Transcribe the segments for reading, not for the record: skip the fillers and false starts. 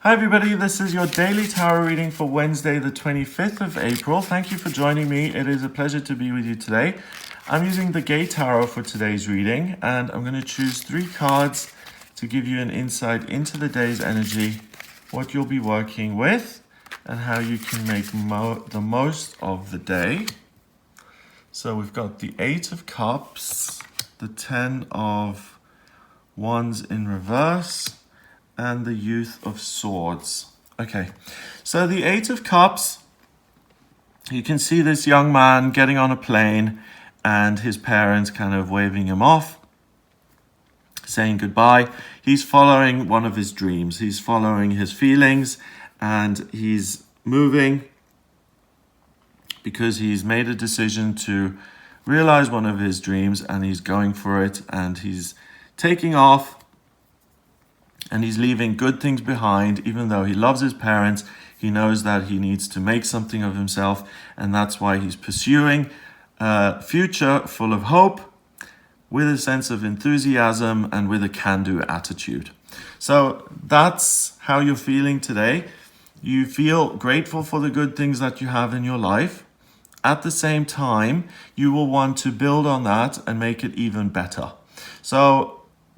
Hi everybody, this is your daily tarot reading for Wednesday the 25th of April. Thank you for joining me. It is a pleasure to be with you today. I'm using the Gay Tarot for today's reading, and I'm going to choose 3 cards to give you an insight into the day's energy, what you'll be working with, and how you can make the most of the day. So we've got the 8 of Cups, the 10 of Wands in reverse, and the Youth of Swords. Okay, so the 8 of Cups, you can see this young man getting on a plane and his parents kind of waving him off, saying goodbye. He's following one of his dreams. He's following his feelings, and he's moving because he's made a decision to realize one of his dreams, and he's going for it, and he's taking off. And he's leaving good things behind. Even though he loves his parents, he knows that he needs to make something of himself. And that's why he's pursuing a future full of hope, with a sense of enthusiasm and with a can-do attitude. So that's how you're feeling today. You feel grateful for the good things that you have in your life. At the same time, you will want to build on that and make it even better. So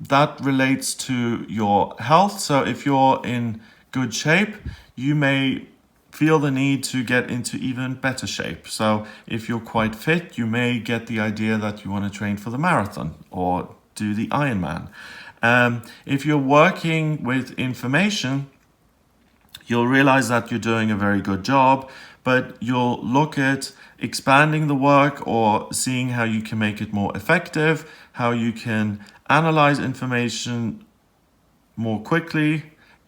that relates to your health. So if you're in good shape, you may feel the need to get into even better shape. So if you're quite fit, you may get the idea that you want to train for the marathon or do the Ironman. If you're working with information, you'll realize that you're doing a very good job, but you'll look at expanding the work or seeing how you can make it more effective, how you can analyze information more quickly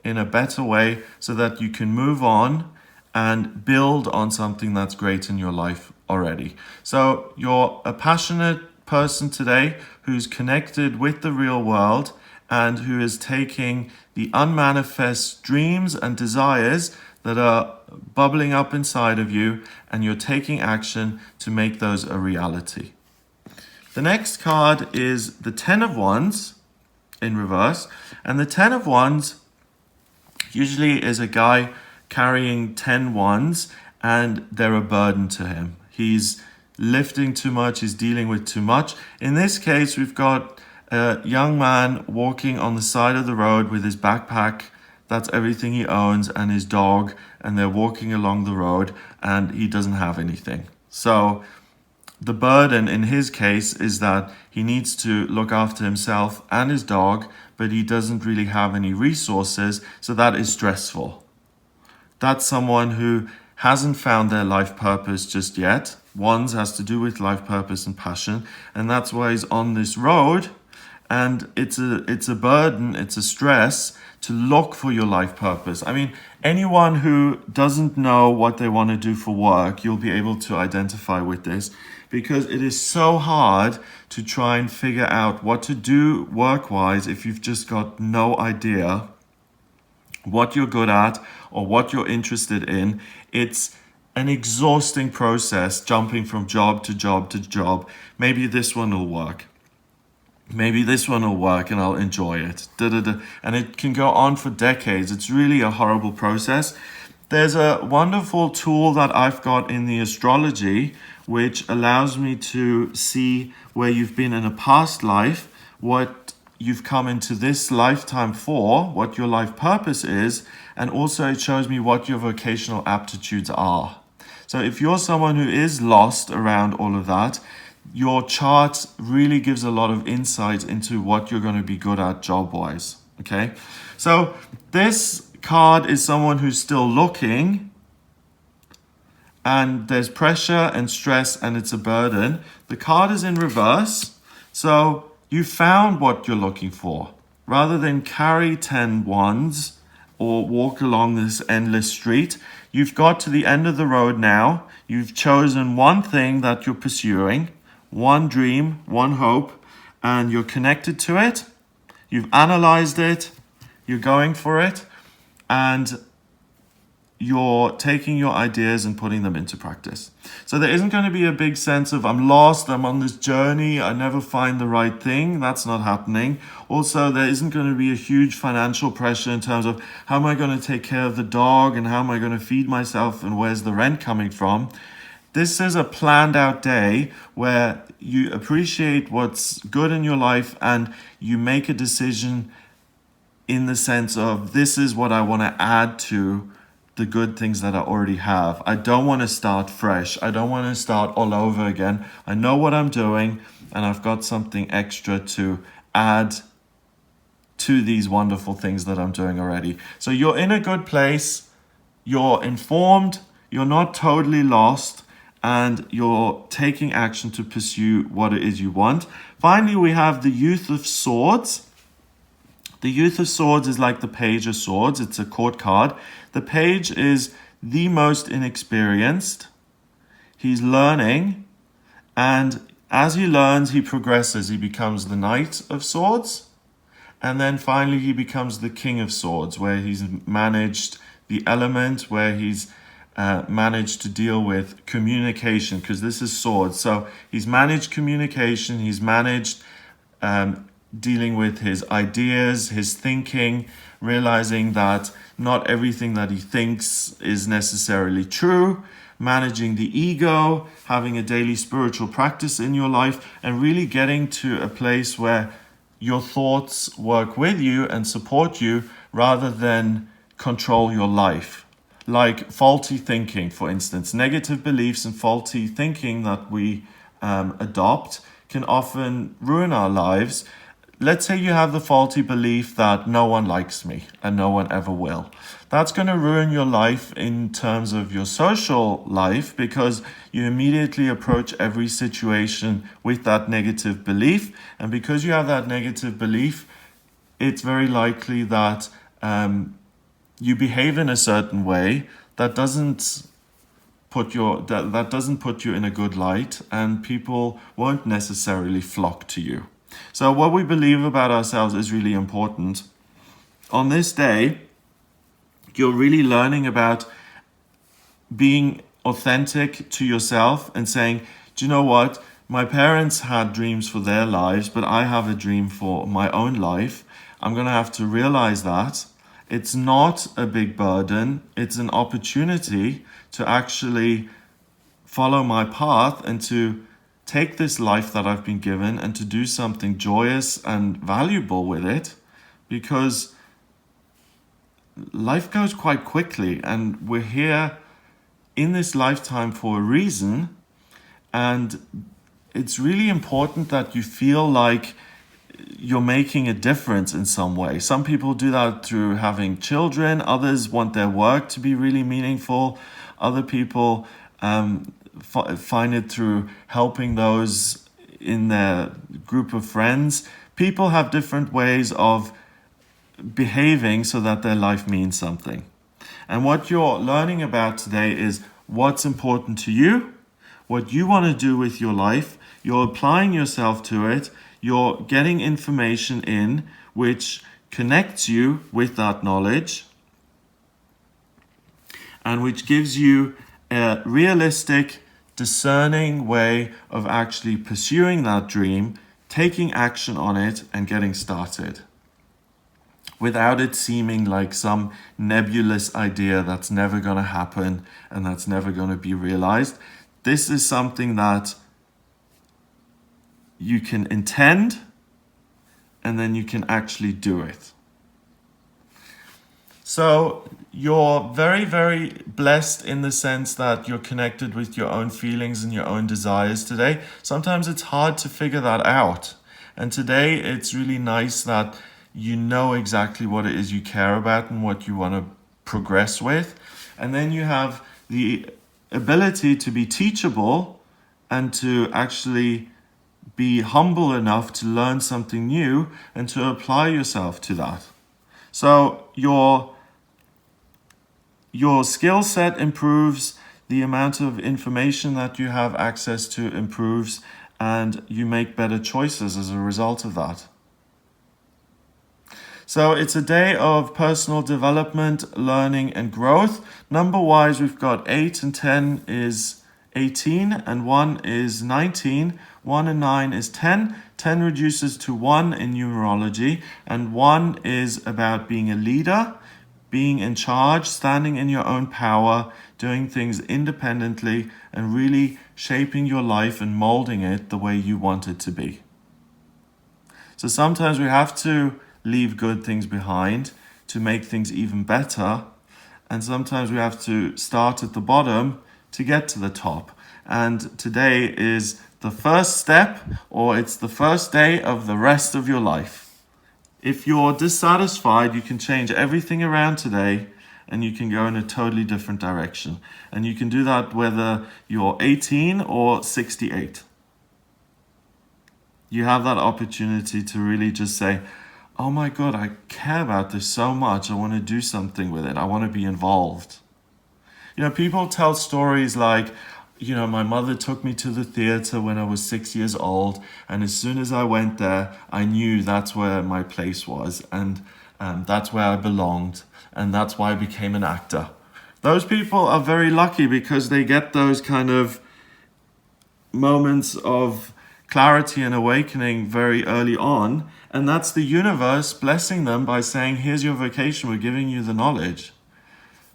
in a better way so that you can move on and build on something that's great in your life already. So you're a passionate person today who's connected with the real world and who is taking the unmanifest dreams and desires that are bubbling up inside of you, and you're taking action to make those a reality. The next card is the 10 of Wands in reverse. And the 10 of Wands usually is a guy carrying 10 wands, and they're a burden to him. He's lifting too much, he's dealing with too much. In this case, we've got a young man walking on the side of the road with his backpack. That's everything he owns, and his dog, and they're walking along the road, and he doesn't have anything. So the burden in his case is that he needs to look after himself and his dog, but he doesn't really have any resources, so that is stressful. That's someone who hasn't found their life purpose just yet. Wands has to do with life purpose and passion, and that's why he's on this road. And it's a burden, it's a stress to look for your life purpose. I mean, anyone who doesn't know what they want to do for work, you'll be able to identify with this, because it is so hard to try and figure out what to do work-wise if you've just got no idea what you're good at or what you're interested in. It's an exhausting process, jumping from job to job to job. Maybe this one will work. Maybe this one will work and I'll enjoy it. And it can go on for decades. It's really a horrible process. There's a wonderful tool that I've got in the astrology, which allows me to see where you've been in a past life, what you've come into this lifetime for, what your life purpose is, and also it shows me what your vocational aptitudes are. So if you're someone who is lost around all of that, your chart really gives a lot of insight into what you're going to be good at job-wise, okay? So this card is someone who's still looking, and there's pressure and stress, and it's a burden. The card is in reverse, so you found what you're looking for. Rather than carry 10 wands or walk along this endless street, you've got to the end of the road now. You've chosen one thing that you're pursuing, one dream, one hope, and you're connected to it. You've analyzed it, you're going for it, and you're taking your ideas and putting them into practice. So there isn't going to be a big sense of I'm lost, I'm on this journey, I never find the right thing. That's not happening. Also, there isn't going to be a huge financial pressure in terms of how am I going to take care of the dog and how am I going to feed myself and where's the rent coming from. This is a planned out day where you appreciate what's good in your life and you make a decision in the sense of this is what I want to add to the good things that I already have. I don't want to start fresh. I don't want to start all over again. I know what I'm doing and I've got something extra to add to these wonderful things that I'm doing already. So you're in a good place, you're informed, you're not totally lost, and you're taking action to pursue what it is you want. Finally, we have the Youth of Swords. The Youth of Swords is like the Page of Swords. It's a court card. The Page is the most inexperienced. He's learning, and as he learns, he progresses. He becomes the Knight of Swords, and then finally he becomes the King of Swords, where he's managed the element, where he's managed to deal with communication, because this is swords. So he's managed communication, he's managed dealing with his ideas, his thinking, realizing that not everything that he thinks is necessarily true, managing the ego, having a daily spiritual practice in your life, and really getting to a place where your thoughts work with you and support you rather than control your life. Like faulty thinking, for instance, negative beliefs and faulty thinking that we adopt can often ruin our lives. Let's say you have the faulty belief that no one likes me and no one ever will. That's going to ruin your life in terms of your social life because you immediately approach every situation with that negative belief. And because you have that negative belief, it's very likely that you behave in a certain way that doesn't put you in a good light, and people won't necessarily flock to you. So what we believe about ourselves is really important. On this day, you're really learning about being authentic to yourself and saying, do you know what? My parents had dreams for their lives, but I have a dream for my own life. I'm going to have to realize that. It's not a big burden. It's an opportunity to actually follow my path and to take this life that I've been given and to do something joyous and valuable with it, because life goes quite quickly and we're here in this lifetime for a reason. And it's really important that you feel like you're making a difference in some way. Some people do that through having children. Others want their work to be really meaningful. Other people find it through helping those in their group of friends. People have different ways of behaving so that their life means something. And what you're learning about today is what's important to you, what you want to do with your life. You're applying yourself to it. You're getting information in which connects you with that knowledge and which gives you a realistic, discerning way of actually pursuing that dream, taking action on it, and getting started, without it seeming like some nebulous idea that's never going to happen and that's never going to be realized. This is something that you can intend and then you can actually do it. So you're very, very blessed in the sense that you're connected with your own feelings and your own desires today. Sometimes it's hard to figure that out. And today it's really nice that you know exactly what it is you care about and what you want to progress with. And then you have the ability to be teachable and to actually be humble enough to learn something new and to apply yourself to that. So your skill set improves, the amount of information that you have access to improves, and you make better choices as a result of that. So it's a day of personal development, learning, and growth. Number-wise, we've got 8 and 10 is 18, and 1 is 19. 1 and 9 is 10. 10 reduces to 1 in numerology, and 1 is about being a leader, being in charge, standing in your own power, doing things independently, and really shaping your life and molding it the way you want it to be. So sometimes we have to leave good things behind to make things even better. And sometimes we have to start at the bottom to get to the top. And today is the first step, or it's the first day of the rest of your life. If you're dissatisfied, you can change everything around today and you can go in a totally different direction. And you can do that whether you're 18 or 68. You have that opportunity to really just say, oh my God, I care about this so much. I want to do something with it. I want to be involved. People tell stories like, my mother took me to the theater when I was 6 years old. And as soon as I went there, I knew that's where my place was. And that's where I belonged. And that's why I became an actor. Those people are very lucky because they get those kind of moments of clarity and awakening very early on, and that's the universe blessing them by saying, here's your vocation, we're giving you the knowledge.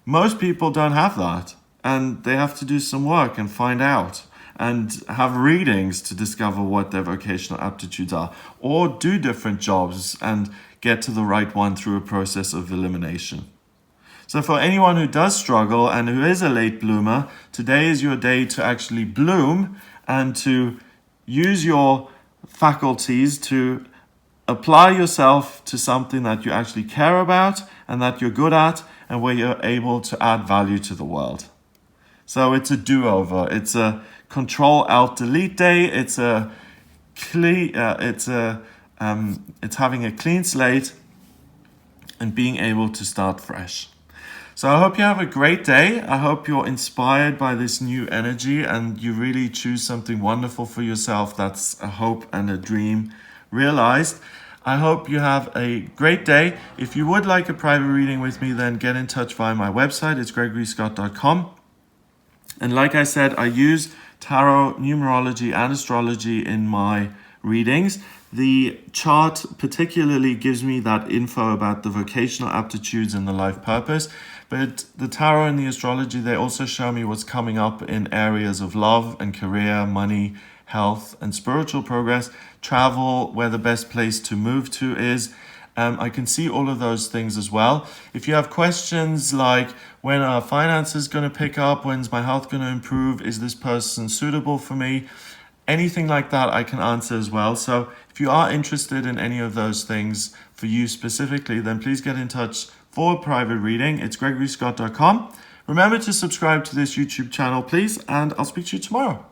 Most people don't have that, and they have to do some work and find out and have readings to discover what their vocational aptitudes are, or do different jobs and get to the right one through a process of elimination. So for anyone who does struggle and who is a late bloomer, today is your day to actually bloom and to use your faculties to apply yourself to something that you actually care about and that you're good at and where you're able to add value to the world. So it's a do-over. It's a Control-Alt-Delete day. It's having a clean slate and being able to start fresh. So I hope you have a great day. I hope you're inspired by this new energy and you really choose something wonderful for yourself that's a hope and a dream realized. I hope you have a great day. If you would like a private reading with me, then get in touch via my website. It's gregoryscott.com. And like I said, I use tarot, numerology, and astrology in my readings. The chart particularly gives me that info about the vocational aptitudes and the life purpose. But the tarot and the astrology, they also show me what's coming up in areas of love and career, money, health, and spiritual progress, travel, where the best place to move to is. I can see all of those things as well. If you have questions like, when are finances going to pick up? When's my health going to improve? Is this person suitable for me? Anything like that I can answer as well. So if you are interested in any of those things for you specifically, then please get in touch for a private reading. It's gregoryscott.com. Remember to subscribe to this YouTube channel, please, and I'll speak to you tomorrow.